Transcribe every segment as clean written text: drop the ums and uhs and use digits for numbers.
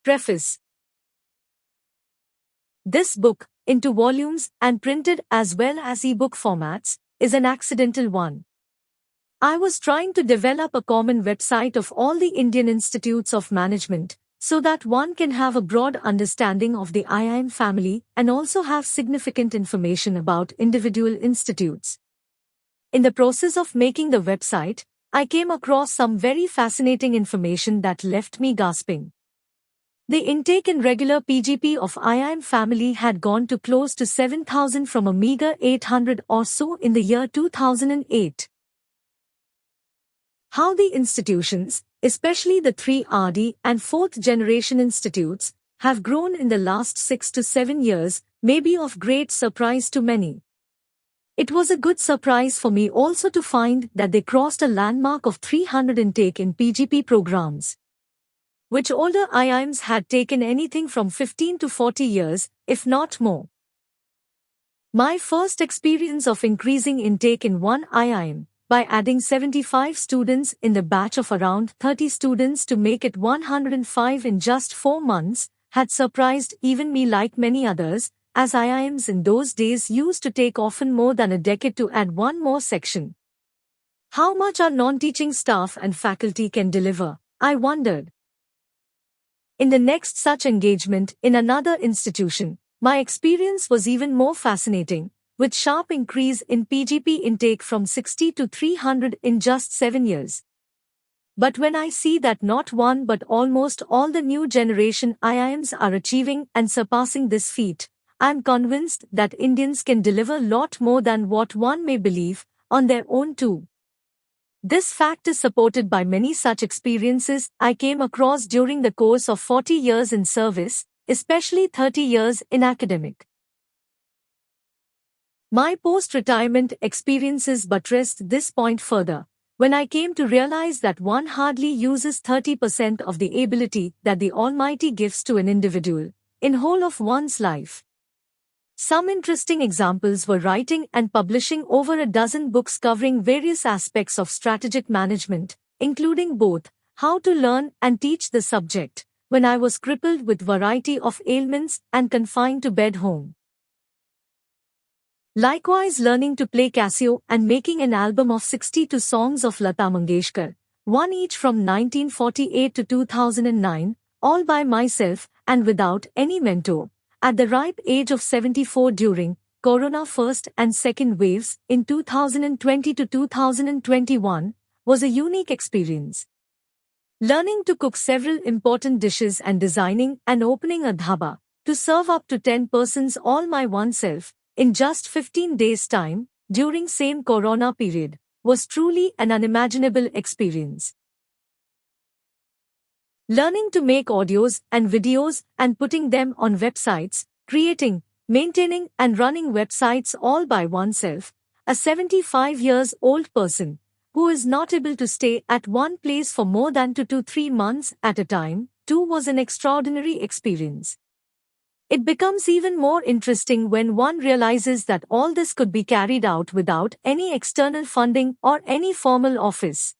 Preface. This book, into volumes and printed as well as ebook formats, is an accidental one. I was trying to develop a common website of all the Indian institutes of management, so that one can have a broad understanding of the IIM family and also have significant information about individual institutes. In the process of making the website, I came across some very fascinating information that left me gasping. The intake in regular PGP of IIM family had gone to close to 7,000 from a meager 800 or so in the year 2008. How the institutions, especially the 3RD and 4th generation institutes, have grown in the last 6 to 7 years may be of great surprise to many. It was a good surprise for me also to find that they crossed a landmark of 300 intake in PGP programs, which older IIMs had taken anything from 15 to 40 years, if not more. My first experience of increasing intake in one IIM, by adding 75 students in the batch of around 30 students to make it 105 in just 4 months, had surprised even me like many others, as IIMs in those days used to take often more than a decade to add one more section. How much our non-teaching staff and faculty can deliver, I wondered. In the next such engagement in another institution, my experience was even more fascinating, with sharp increase in PGP intake from 60 to 300 in just 7 years. But when I see that not one but almost all the new generation IIMs are achieving and surpassing this feat, I am convinced that Indians can deliver lot more than what one may believe, on their own too. This fact is supported by many such experiences I came across during the course of 40 years in service, especially 30 years in academic. My post-retirement experiences buttressed this point further, when I came to realize that one hardly uses 30% of the ability that the Almighty gives to an individual, in whole of one's life. Some interesting examples were writing and publishing over a dozen books covering various aspects of strategic management, including both how to learn and teach the subject, when I was crippled with variety of ailments and confined to bed home. Likewise learning to play Casio and making an album of 62 songs of Lata Mangeshkar, one each from 1948 to 2009, all by myself and without any mentor, at the ripe age of 74 during Corona first and second waves in 2020 to 2021, was a unique experience. Learning to cook several important dishes and designing and opening a dhaba to serve up to 10 persons all my oneself, in just 15 days' time, during same Corona period, was truly an unimaginable experience. Learning to make audios and videos and putting them on websites, creating, maintaining and running websites all by oneself, a 75 years old person, who is not able to stay at one place for more than 2 to 3 months at a time, too was an extraordinary experience. It becomes even more interesting when one realizes that all this could be carried out without any external funding or any formal office.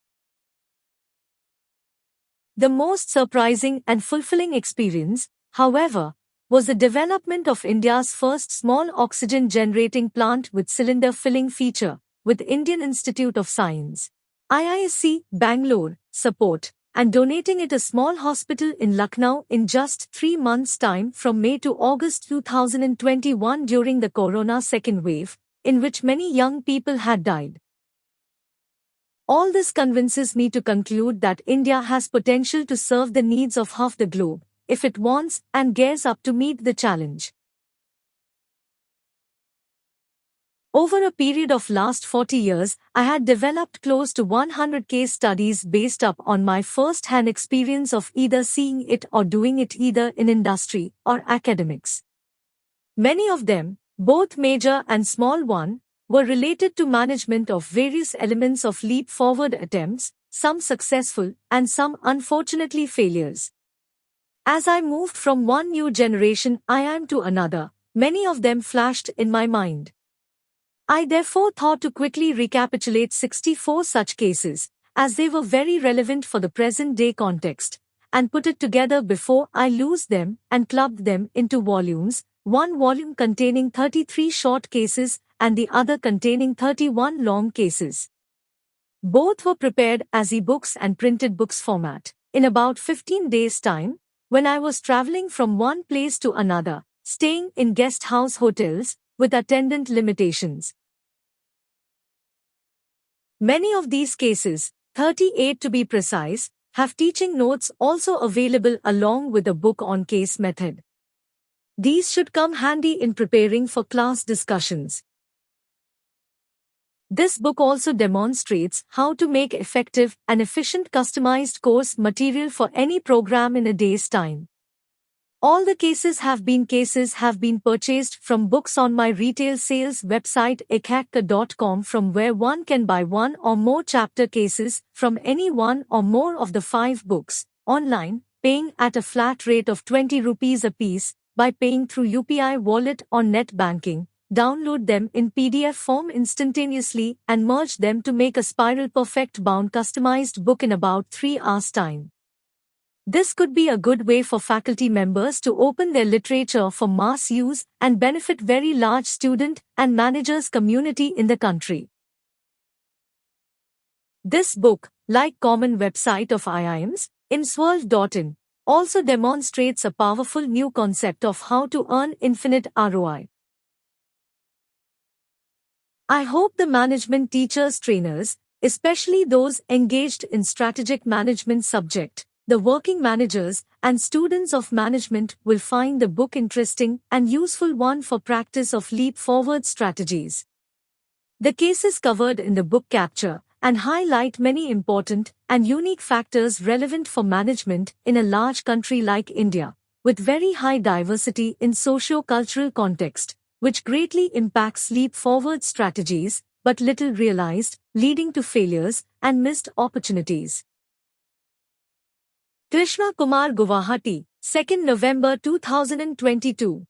The most surprising and fulfilling experience, however, was the development of India's first small oxygen-generating plant with cylinder filling feature, with Indian Institute of Science, IISc, Bangalore, support, and donating it a small hospital in Lucknow in just 3 months' time from May to August 2021 during the Corona second wave, in which many young people had died. All this convinces me to conclude that India has potential to serve the needs of half the globe, if it wants and gears up to meet the challenge. Over a period of last 40 years, I had developed close to 100 case studies based up on my first-hand experience of either seeing it or doing it either in industry or academics. Many of them, both major and small one, were related to management of various elements of leap-forward attempts, some successful and some unfortunately failures. As I moved from one new generation IIM to another, many of them flashed in my mind. I therefore thought to quickly recapitulate 64 such cases, as they were very relevant for the present-day context, and put it together before I lose them and clubbed them into volumes, one volume containing 33 short cases and the other containing 31 long cases. Both were prepared as e-books and printed books format. In about 15 days' time, when I was traveling from one place to another, staying in guest house hotels, with attendant limitations. Many of these cases, 38 to be precise, have teaching notes also available along with a book on case method. These should come handy in preparing for class discussions. This book also demonstrates how to make effective and efficient customized course material for any program in a day's time. All the cases have been purchased from books on my retail sales website ekhacker.com, from where one can buy one or more chapter cases from any one or more of the 5 books online, paying at a flat rate of 20 rupees a piece by paying through UPI wallet or net banking. Download them in PDF form instantaneously and merge them to make a spiral perfect bound customized book in about 3 hours time. This could be a good way for faculty members to open their literature for mass use and benefit very large student and managers community in the country. This book, like common website of IIMs, imsworld.in, also demonstrates a powerful new concept of how to earn infinite ROI. I hope the management teachers trainers, especially those engaged in strategic management subject, the working managers and students of management, will find the book interesting and useful one for practice of leap forward strategies. The cases covered in the book capture and highlight many important and unique factors relevant for management in a large country like India, with very high diversity in socio-cultural context, which greatly impacts leap forward strategies, but little realized, leading to failures and missed opportunities. Krishna Kumar, Guwahati, 2nd November 2022.